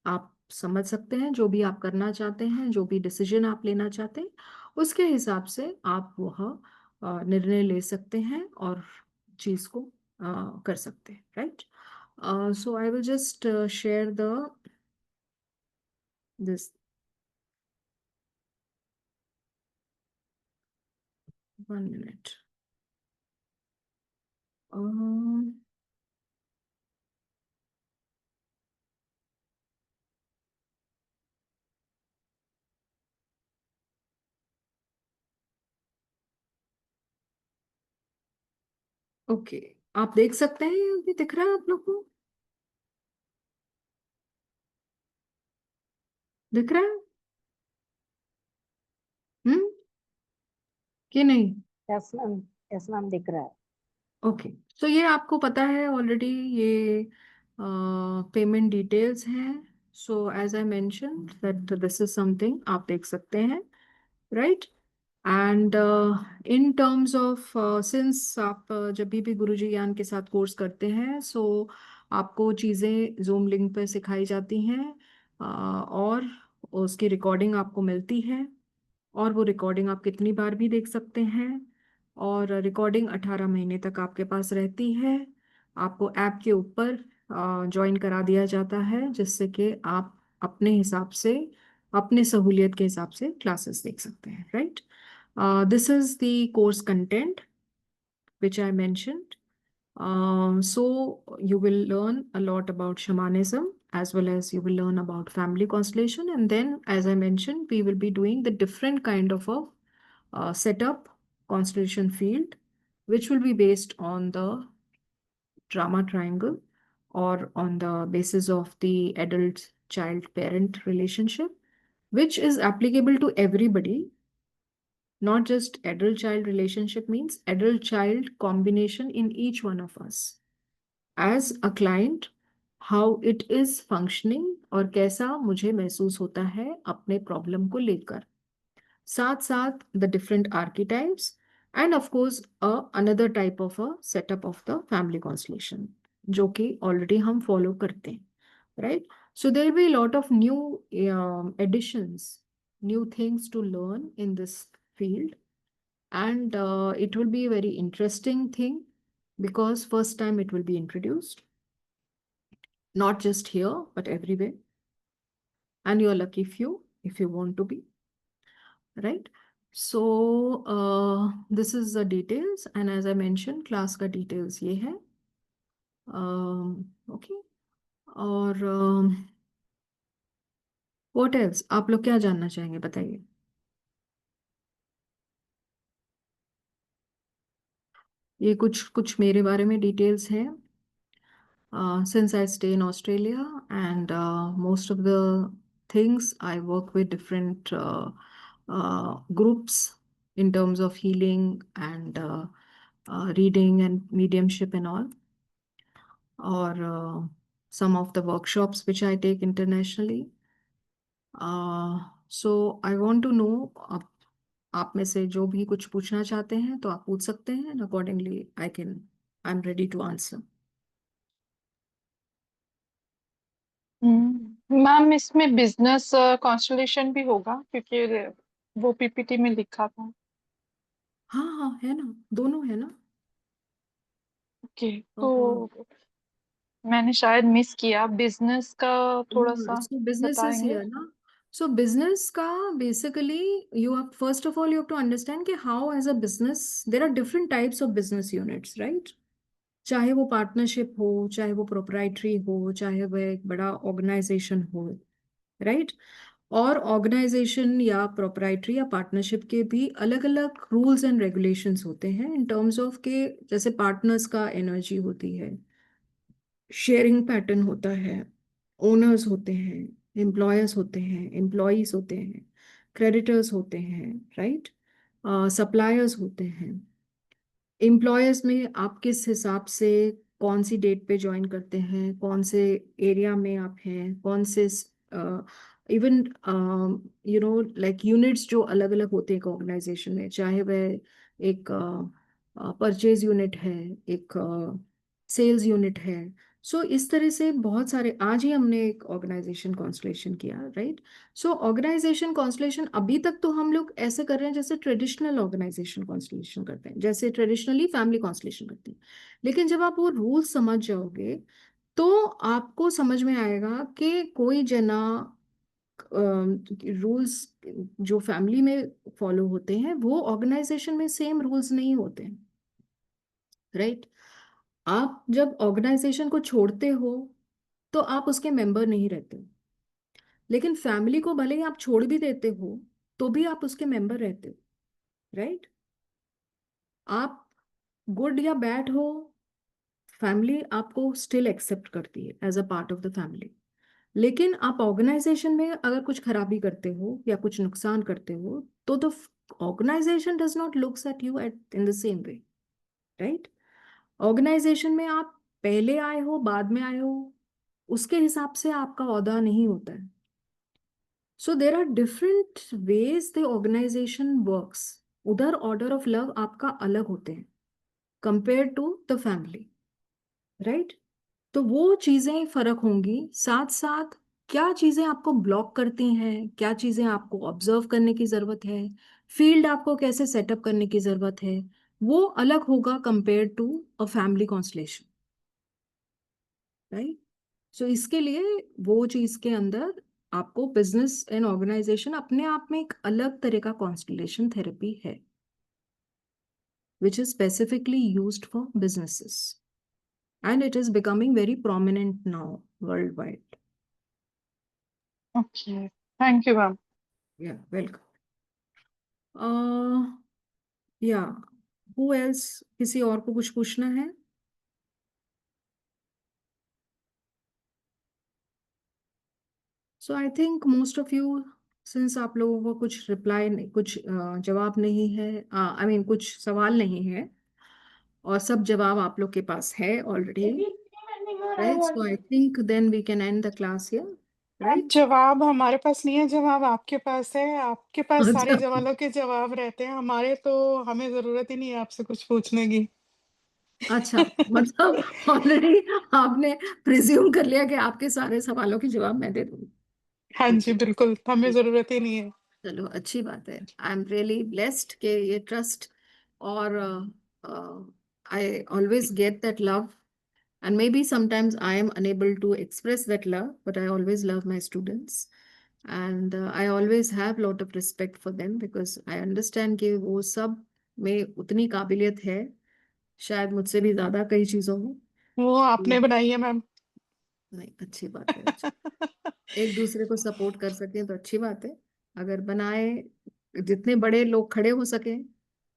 [SPEAKER 1] आप समझ सकते हैं जो भी आप करना चाहते हैं, जो भी डिसीजन आप लेना चाहते हैं, उसके हिसाब से आप वह निर्णय ले सकते हैं और चीज को कर सकते हैं, right. So I will just share the this 1 minute. Um, okay, आप देख सकते हैं, अभी दिख रहा है आप लोग को? दिख रहा है? हम्म, कि नहीं?
[SPEAKER 3] यस मैम, यस मैम दिख रहा है।
[SPEAKER 1] ओके, तो ये आपको पता है ऑलरेडी, ये पेमेंट डिटेल्स हैं। So as I mention that this is something आप देख सकते हैं, right. And in terms of since आप जब भी गुरुजी ज्ञान के साथ कोर्स करते हैं, सो आपको चीज़ें जूम लिंक पे सिखाई जाती हैं, और उसकी रिकॉर्डिंग आपको मिलती है, और वो रिकॉर्डिंग आप कितनी बार भी देख सकते हैं। और रिकॉर्डिंग 18 महीने तक आपके पास रहती है। आपको ऐप के ऊपर ज्वाइन करा दिया जाता है, जिससे कि आप अपने हिसाब से, अपने सहूलियत के हिसाब से क्लासेस देख सकते हैं, right. This is the course content which I mentioned. So you will learn a lot about shamanism, as well as you will learn about family constellation. And then, as I mentioned, we will be doing the different kind of a setup constellation field, which will be based on the drama triangle, or on the basis of the adult child parent relationship, which is applicable to everybody. Not just adult child relationship, means adult child combination in each one of us. As a client, how it is functioning, और कैसा मुझे महसूस होता है अपने problem को लेकर, साथ साथ the different archetypes, and of course another type of a setup of the family constellation, जो कि ऑलरेडी हम फॉलो करते हैं, right? So there will be a lot of new additions, new things to learn in this field, and it will be a very interesting thing, because first time it will be introduced, not just here but everywhere, and you're lucky few if you want to be, right. So this is the details, and as I mentioned, class का details ये है, okay. और what else, आप लोग क्या जानना चाहेंगे, बताइए। ये कुछ कुछ मेरे बारे में डिटेल्स हैं। since I stay in Australia, and most of the things I work with different groups in terms of healing and reading and mediumship and all, or some of the workshops which I take internationally. So I want to know, आप में से जो भी कुछ पूछना चाहते हैं तो आप पूछ सकते हैं, accordingly I am ready to answer.
[SPEAKER 4] Ma'am इसमें बिजनेस कॉन्स्टलेशन भी होगा क्योंकि वो पीपीटी में लिखा था.
[SPEAKER 1] हाँ हाँ, है ना, दोनों है ना.
[SPEAKER 4] ओके, तो मैंने शायद मिस किया. बिजनेस का थोड़ा सा
[SPEAKER 1] So business is
[SPEAKER 4] बताएंगे.
[SPEAKER 1] here ना. So business का basically you have, first of all you have to understand कि how as a business there are different types of business units, right? चाहे वो पार्टनरशिप हो, चाहे वो प्रोप्राइटरी हो, चाहे वो एक बड़ा ऑर्गेनाइजेशन हो, राइट? और ऑर्गेनाइजेशन या प्रोप्राइटरी या पार्टनरशिप के भी अलग अलग रूल्स एंड रेगुलेशंस होते हैं इन टर्म्स ऑफ के, जैसे पार्टनर्स का एनर्जी होती है, शेयरिंग पैटर्न होता है, ओनर्स होते हैं, एम्प्लॉयर्स होते हैं, एम्प्लॉयज होते हैं, क्रेडिटर्स होते हैं, राइट? सप्लायर्स होते हैं. एम्प्लॉयर्स में आप किस हिसाब से कौन सी डेट पे ज्वाइन करते हैं, कौन से एरिया में आप हैं, कौन से इवन लाइक यूनिट्स जो अलग अलग होते हैं एक ऑर्गेनाइजेशन में, चाहे वह एक परचेज यूनिट है, एक सेल्स यूनिट है. सो इस तरह से बहुत सारे, आज ही हमने एक ऑर्गेनाइजेशन कॉन्स्टलेशन किया, राइट? सो ऑर्गेनाइजेशन कॉन्स्टलेशन अभी तक तो हम लोग ऐसे कर रहे हैं जैसे ट्रेडिशनल ऑर्गेनाइजेशन कॉन्स्टलेशन करते हैं, जैसे ट्रेडिशनली फैमिली कॉन्स्टलेशन करते हैं. लेकिन जब आप वो रूल समझ जाओगे तो आपको समझ में आएगा कि कोई जना रूल्स जो फैमिली में फॉलो होते हैं वो ऑर्गेनाइजेशन में सेम रूल्स नहीं होते हैं, राइट? आप जब ऑर्गेनाइजेशन को छोड़ते हो तो आप उसके मेंबर नहीं रहते हो, लेकिन फैमिली को भले ही आप छोड़ भी देते हो तो भी आप उसके मेंबर रहते हो, राइट? आप गुड या बैड हो, फैमिली आपको स्टिल एक्सेप्ट करती है as a part of the family. लेकिन आप ऑर्गेनाइजेशन में अगर कुछ खराबी करते हो या कुछ नुकसान करते हो तो the organisation does not looks at you at in the same way, right? Organisation में आप पहले आए हो, बाद में आए हो, उसके हिसाब से आपका ओहदा नहीं होता है. So there are different ways the organisation works. उधर ऑर्डर ऑफ लव आपका अलग होते हैं compare to the family, right? तो वो चीजें फर्क होंगी. साथ साथ क्या चीजें आपको ब्लॉक करती हैं, क्या चीजें आपको ऑब्जर्व करने की जरूरत है, फील्ड आपको कैसे सेटअप करने की जरूरत है, वो अलग होगा compare to a family constellation, right? So इसके लिए वो चीज के अंदर आपको बिजनेस एंड ऑर्गेनाइजेशन अपने आप में एक अलग तरह का कॉन्स्टलेशन थेरेपी है which is specifically used for businesses and it is becoming very prominent now worldwide.
[SPEAKER 4] Okay, thank you ma'am.
[SPEAKER 1] Yeah, welcome. Yeah, who else? किसी और को कुछ पूछना है? So I think most of you, since आप लोगों को कुछ रिप्लाई नहीं, कुछ जवाब नहीं है, I mean कुछ सवाल नहीं है, और सब जवाब आप लोग के पास है already, right? So I think then we can end the class here, right?
[SPEAKER 4] जवाब हमारे पास नहीं है, जवाब आपके पास है. आपके पास सारे
[SPEAKER 1] अच्छा.
[SPEAKER 4] सवालों के जवाब रहते हैं, हमारे तो हमें जरूरत ही नहीं है आपसे कुछ पूछने की.
[SPEAKER 1] अच्छा, मतलब ऑलरेडी आपने प्रिज्यूम कर लिया कि आपके सारे सवालों के जवाब मैं दे दूंगी.
[SPEAKER 4] हाँ जी,
[SPEAKER 1] ओके,
[SPEAKER 4] बिल्कुल, हमें जरूरत ही नहीं है.
[SPEAKER 1] चलो अच्छी बात है. आई एम रियली ब्लेस्ड के ये ट्रस्ट, और I always get that love, and maybe sometimes I am unable to express that love, but I always love my students, and I always have lot of respect for them because I understand कि वो सब में उतनी काबिलियत है, शायद मुझसे भी ज्यादा कई चीजों में.
[SPEAKER 4] वो आपने बनाई है मैम.
[SPEAKER 1] नहीं, अच्छी बात है. एक दूसरे को सपोर्ट कर सके तो अच्छी बात है. अगर बनाए, जितने बड़े लोग खड़े हो सके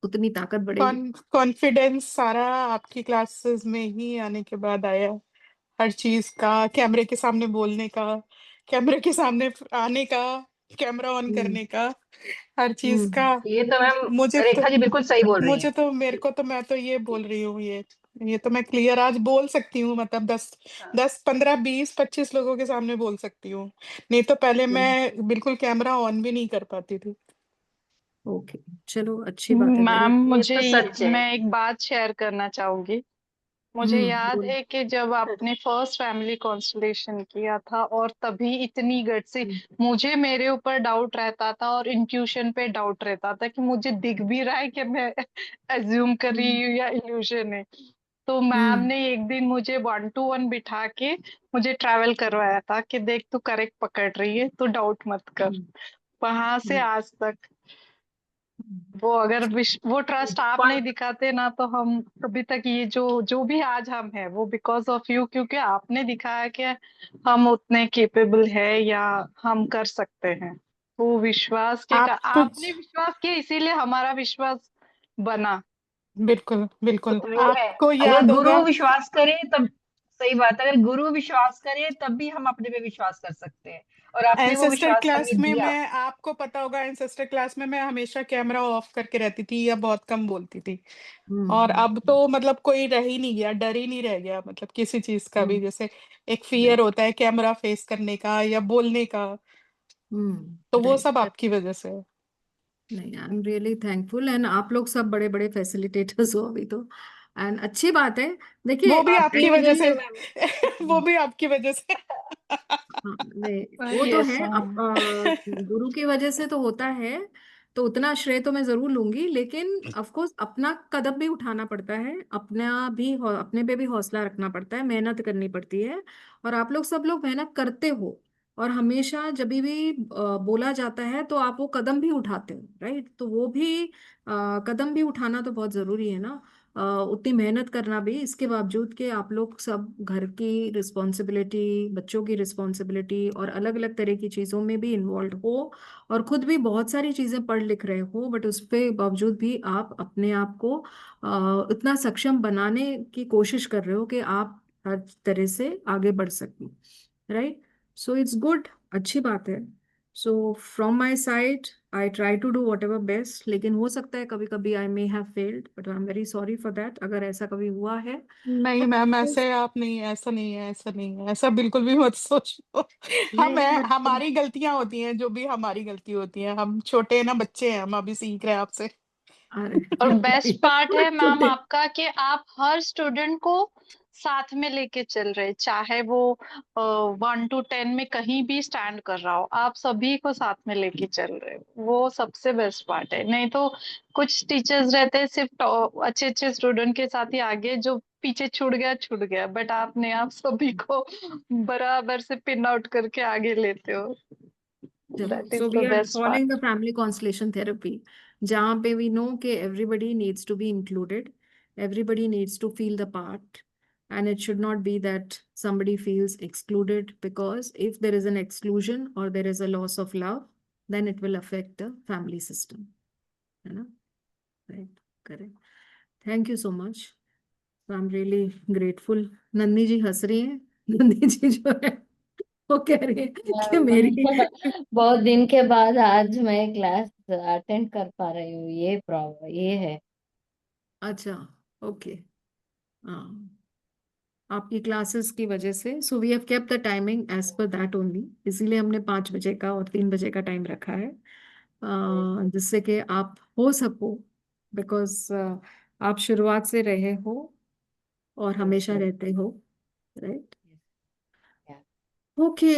[SPEAKER 1] उतनी ताकत बढ़ेगी.
[SPEAKER 4] कॉन्फिडेंस सारा आपकी क्लासेस में ही आने के बाद आया. हर चीज का, कैमरे के सामने बोलने का, कैमरे के सामने आने का, कैमरा ऑन
[SPEAKER 1] हम्म
[SPEAKER 4] करने का, हर चीज
[SPEAKER 1] हम्म
[SPEAKER 4] का।
[SPEAKER 3] ये तो मैम
[SPEAKER 4] मुझे तो
[SPEAKER 3] रेखा जी बिल्कुल सही बोल रही हैं।
[SPEAKER 4] मेरे को तो, मैं तो ये बोल रही हूँ, ये तो मैं क्लियर आज बोल सकती हूँ, मतलब दस
[SPEAKER 3] हाँ।
[SPEAKER 4] 10 15 20 25 लोगों के सामने बोल सकती हूँ। नहीं तो पहले
[SPEAKER 1] चलो
[SPEAKER 4] मैं बिल्कुल कैमरा ऑन भी नहीं कर पाती थी।
[SPEAKER 1] ओके, चलो अच्छी बात है, वेरी।
[SPEAKER 4] मैम
[SPEAKER 3] ये तो सच है।
[SPEAKER 4] मैं एक बात शेयर करना चाहूंगी। मुझे याद
[SPEAKER 1] बोल।
[SPEAKER 4] है कि जब आपने फर्स्ट फैमिली कॉन्स्टलेशन किया था, और तभी इतनी गट से
[SPEAKER 1] हम्म
[SPEAKER 4] मुझे मेरे ऊपर डाउट रहता था और इंट्यूशन पे डाउट रहता था कि मुझे दिख भी रहा है कि मैं एज्यूम कर रही
[SPEAKER 1] हम्म
[SPEAKER 4] हूँ या इल्यूजन है। तो मैम
[SPEAKER 1] हम्म
[SPEAKER 4] ने एक दिन मुझे 1 to 1 बिठा के मुझे ट्रैवल करवाया था कि देख तू करेक्ट पकड़ रही है, तो डाउट मत कर।
[SPEAKER 1] हम्म,
[SPEAKER 4] वहां से
[SPEAKER 1] right,
[SPEAKER 4] आज तक
[SPEAKER 1] हम्म,
[SPEAKER 4] वो, अगर वो ट्रस्ट आप नहीं दिखाते ना, तो हम अभी तक ये जो जो भी आज हम हैं वो बिकॉज ऑफ यू, क्योंकि आपने दिखाया कि हम उतने केपेबल है या हम कर सकते हैं। वो विश्वास के का
[SPEAKER 2] आप कुछ
[SPEAKER 4] आपने विश्वास किया, इसीलिए हमारा विश्वास बना।
[SPEAKER 2] बिल्कुल बिल्कुल
[SPEAKER 3] तो वो है,
[SPEAKER 2] आपको
[SPEAKER 3] अगर
[SPEAKER 2] याद
[SPEAKER 3] गुरु
[SPEAKER 2] होगा।
[SPEAKER 3] विश्वास करे तब, सही बात है, अगर गुरु विश्वास करे तब भी हम अपने पे विश्वास कर सकते हैं, और आपने वो
[SPEAKER 2] एंसेस्टर
[SPEAKER 3] विश्वास
[SPEAKER 2] क्लास
[SPEAKER 3] हमें
[SPEAKER 2] में
[SPEAKER 3] दिया।
[SPEAKER 2] मैं, आपको पता होगा, एंसेस्टर क्लास में मैं हमेशा कैमरा ऑफ करके रहती थी या बहुत कम बोलती थी। और अब
[SPEAKER 1] हम्म
[SPEAKER 2] तो मतलब कोई रह ही नहीं गया, डर ही नहीं रह गया, मतलब किसी चीज का भी,
[SPEAKER 1] हम्म
[SPEAKER 2] जैसे एक फियर
[SPEAKER 1] राइट
[SPEAKER 2] होता है कैमरा फेस करने का या बोलने का, तो वो
[SPEAKER 1] राइट।
[SPEAKER 2] सब आपकी वजह से है।
[SPEAKER 1] नहीं, I am really thankful, and आप लोग सब बड़े बड़े फैसिलिटेटर्स हो अभी तो, एंड अच्छी बात है। देखिए
[SPEAKER 2] वो भी आपकी
[SPEAKER 3] आपकी वजह
[SPEAKER 2] वजह
[SPEAKER 3] से
[SPEAKER 2] से।
[SPEAKER 3] मैम।
[SPEAKER 2] वो भी आपकी वजह से।
[SPEAKER 1] हाँ, नहीं वो तो
[SPEAKER 4] यस
[SPEAKER 1] है, अब
[SPEAKER 4] मैम।
[SPEAKER 1] गुरु की वजह से तो होता है, तो उतना श्रेय तो मैं जरूर लूंगी, लेकिन ऑफ कोर्स अपना कदम भी उठाना पड़ता है, अपना भी अपने पे भी हौसला रखना पड़ता है, मेहनत करनी पड़ती है। और आप लोग सब लोग मेहनत करते हो, और हमेशा जब भी बोला जाता है तो आप वो कदम भी उठाते हो, राइट? तो वो भी कदम भी उठाना तो बहुत जरूरी है ना, उतनी मेहनत करना भी, इसके बावजूद कि आप लोग सब घर की रिस्पॉन्सिबिलिटी, बच्चों की रिस्पॉन्सिबिलिटी और अलग अलग तरह की चीज़ों में भी इन्वॉल्व हो, और खुद भी बहुत सारी चीज़ें पढ़ लिख रहे हो, बट उस पे बावजूद भी आप अपने आप को इतना सक्षम बनाने की कोशिश कर रहे हो कि आप हर तरह से आगे बढ़ सकें, राइट? सो इट्स गुड, अच्छी बात है। So from my side I try to do whatever best, लेकिन हो सकता है कभी कभी I may have failed, but I am very sorry for that अगर ऐसा कभी हुआ है।
[SPEAKER 2] नहीं
[SPEAKER 1] बट
[SPEAKER 2] मैम, ऐसे आप नहीं, ऐसा नहीं है, ऐसा नहीं है, ऐसा बिल्कुल भी मत सोचो। हम
[SPEAKER 1] नहीं
[SPEAKER 2] है,
[SPEAKER 1] बट
[SPEAKER 2] हमारी गलतियां होती हैं, जो भी हमारी गलती होती है, हम छोटे हैं ना, बच्चे हैं, हम अभी सीख रहे हैं आपसे।
[SPEAKER 1] अरे
[SPEAKER 4] और बेस्ट पार्ट है मैम
[SPEAKER 1] छोटे।
[SPEAKER 4] आपका कि आप हर स्टूडेंट को साथ में लेके चल रहे, चाहे वो 1 to 10 में कहीं भी स्टैंड कर रहा हो, आप सभी को साथ में लेके चल रहे हो। वो सबसे बेस्ट पार्ट है। नहीं तो कुछ टीचर्स रहते हैं सिर्फ अच्छे अच्छे स्टूडेंट के साथ ही आगे, जो पीछे छूट गया, बट आपने आप सभी को बराबर से पिन आउट करके आगे लेते हो।
[SPEAKER 1] चलो,
[SPEAKER 4] that
[SPEAKER 1] so
[SPEAKER 4] is
[SPEAKER 1] we
[SPEAKER 4] the
[SPEAKER 1] are
[SPEAKER 4] best
[SPEAKER 1] following the
[SPEAKER 4] part.
[SPEAKER 1] Family constellation therapy, जहाँ पे वी नो कि everybody needs to be included, everybody needs to feel the part, and it should not be that somebody feels excluded, because if there is an exclusion or there is a loss of love, then it will affect the family system, है ना? Right, correct. Thank you so much. So I'm really grateful. Nandi ji हंस रही हैं। नंदी जी जो है वो कह रही है कि मेरी
[SPEAKER 5] बहुत दिन के बाद आज मैं क्लास अटेंड कर पा रही हूँ, ये प्रॉब्लम ये है।
[SPEAKER 1] अच्छा, ओके, हाँ, आपकी क्लासेस की वजह से, so we have kept the timing as per that only, इसीलिए हमने 5 बजे का और 3 बजे का टाइम रखा है, जिससे कि आप हो सको, बिकॉज आप शुरुआत से रहे हो और
[SPEAKER 5] यस
[SPEAKER 1] हमेशा
[SPEAKER 5] यस
[SPEAKER 1] रहते हो, right?
[SPEAKER 5] Yes.
[SPEAKER 1] Okay,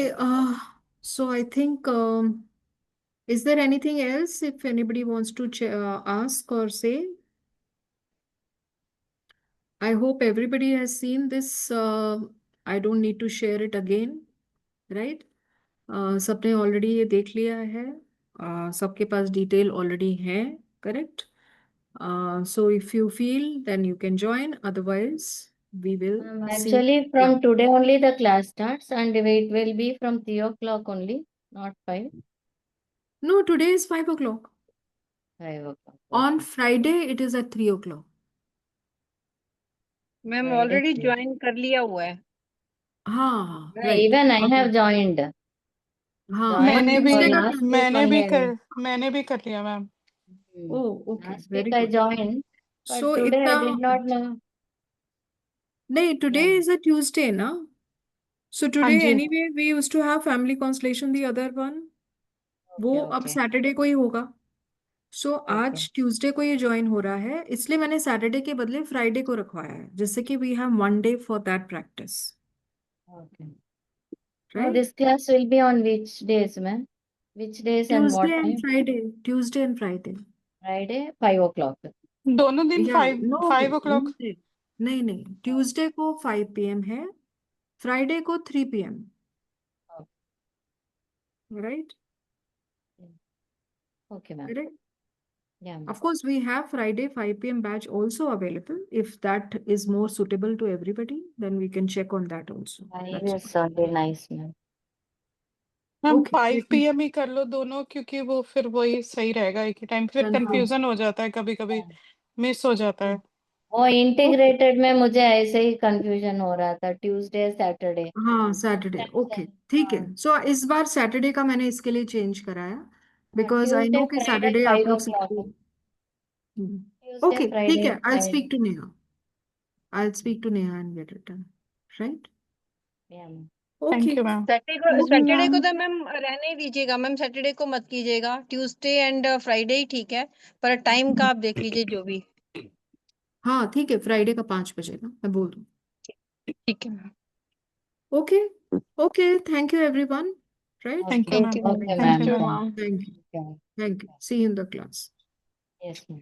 [SPEAKER 1] so I think, is there anything else if anybody wants to ask or say? I hope everybody has seen this. I don't need to share it again, right? सबने already ये देख लिया है, सबके पास detail already है, correct? So if you feel, then you can join, otherwise we will see.
[SPEAKER 5] Actually,
[SPEAKER 1] Yeah.
[SPEAKER 5] from today only the class starts, and it will be from 3 o'clock only, not 5.
[SPEAKER 1] No, today is 5 o'clock.
[SPEAKER 5] 5 o'clock.
[SPEAKER 1] On
[SPEAKER 5] Okay.
[SPEAKER 1] Friday, it is at 3 o'clock.
[SPEAKER 3] Ma'am
[SPEAKER 5] Friday
[SPEAKER 3] already
[SPEAKER 5] 3.
[SPEAKER 3] Join कर लिया हुआ है।
[SPEAKER 1] हाँ हाँ right.
[SPEAKER 5] Even I have joined.
[SPEAKER 1] हाँ
[SPEAKER 5] Joined
[SPEAKER 2] मैंने भी
[SPEAKER 5] for
[SPEAKER 1] Tuesday का
[SPEAKER 5] last week only.
[SPEAKER 2] मैंने भी कर लिया ma'am.
[SPEAKER 5] Hmm.
[SPEAKER 1] Oh okay
[SPEAKER 5] Last
[SPEAKER 1] very
[SPEAKER 5] week I
[SPEAKER 1] good.
[SPEAKER 5] joined,
[SPEAKER 1] so
[SPEAKER 5] but today
[SPEAKER 1] इतना
[SPEAKER 5] I did not know.
[SPEAKER 1] नहीं, today
[SPEAKER 5] Yeah.
[SPEAKER 1] Is a Tuesday ना, सो
[SPEAKER 2] हाँ
[SPEAKER 1] टुडे
[SPEAKER 2] जी।
[SPEAKER 1] Anyway we used to have family constellation the other one, वो
[SPEAKER 5] Okay,
[SPEAKER 1] अब
[SPEAKER 5] okay,
[SPEAKER 1] Saturday को ही होगा। सो
[SPEAKER 5] okay.
[SPEAKER 1] आज ट्यूसडे को ये ज्वाइन हो रहा है, इसलिए मैंने सैटरडे के बदले फ्राइडे को रखवाया है, जिससे कि we have one day for that practice,
[SPEAKER 5] Okay. So
[SPEAKER 1] right?
[SPEAKER 5] this class will be on which days, ma'am? Which days and
[SPEAKER 1] Tuesday
[SPEAKER 5] what
[SPEAKER 1] and
[SPEAKER 5] time?
[SPEAKER 1] Friday, Tuesday and Friday.
[SPEAKER 5] Friday, 5 o'clock.
[SPEAKER 2] दोनों दिन
[SPEAKER 1] या
[SPEAKER 2] 5 o'clock।
[SPEAKER 1] नहीं नहीं, Tuesday को 5 PM है, Friday को 3 PM, right?
[SPEAKER 5] Okay, ma'am.
[SPEAKER 1] Correct.
[SPEAKER 5] Yeah, ma'am.
[SPEAKER 1] Of course, we have Friday 5 PM batch also available. If that is more suitable to everybody, then we can check on that also.
[SPEAKER 5] Five
[SPEAKER 1] That's
[SPEAKER 5] is Sunday, nice, ma'am.
[SPEAKER 2] Ma'am
[SPEAKER 1] okay.
[SPEAKER 2] 5 PM ही कर लो दोनों, क्योंकि वो फिर वही सही रहेगा एक ही time, फिर
[SPEAKER 1] Confirm.
[SPEAKER 2] कंफ्यूजन हो जाता है, कभी कभी मिस हो जाता है।
[SPEAKER 5] वो इंटीग्रेटेड में मुझे ऐसे ही कंफ्यूजन हो रहा था, ट्यूसडे सैटरडे।
[SPEAKER 1] हाँ सैटरडे, ओके ठीक है। सो इस बार सैटरडे का मैंने इसके लिए चेंज कराया, बिकॉज आई
[SPEAKER 5] ट्यूसडे
[SPEAKER 1] नो कि
[SPEAKER 5] फ्राइडे
[SPEAKER 1] सैटरडे आप
[SPEAKER 5] 5
[SPEAKER 1] लोग
[SPEAKER 5] o'clock।
[SPEAKER 1] सबको
[SPEAKER 5] ट्यूसडे
[SPEAKER 1] ओके ठीक
[SPEAKER 5] फ्राइडे
[SPEAKER 1] है। I
[SPEAKER 5] 5।
[SPEAKER 1] Speak to Neha, I speak to Neha and get it done, right?
[SPEAKER 5] Yeah, ma'am.
[SPEAKER 1] Okay
[SPEAKER 2] thank you ma'am.
[SPEAKER 3] Saturday को तो मैम रहने ही दीजिएगा मैम, सैटरडे को मत कीजिएगा, ट्यूसडे एंड फ्राइडे ही ठीक है, पर टाइम का आप देख लीजिए जो भी।
[SPEAKER 1] हाँ ठीक है, फ्राइडे का 5 बजे ना, मैं बोल दूँ।
[SPEAKER 3] ठीक है ma'am.
[SPEAKER 1] Okay, okay. Thank you, everyone. Right?
[SPEAKER 2] Thank you
[SPEAKER 5] Okay,
[SPEAKER 2] ma'am.
[SPEAKER 5] okay,
[SPEAKER 2] thank
[SPEAKER 5] ma'am.
[SPEAKER 2] You
[SPEAKER 4] you,
[SPEAKER 2] ma'am.
[SPEAKER 4] ma'am.
[SPEAKER 1] Thank you.
[SPEAKER 5] Okay.
[SPEAKER 1] Thank you. See you in the class.
[SPEAKER 5] Yes, ma'am.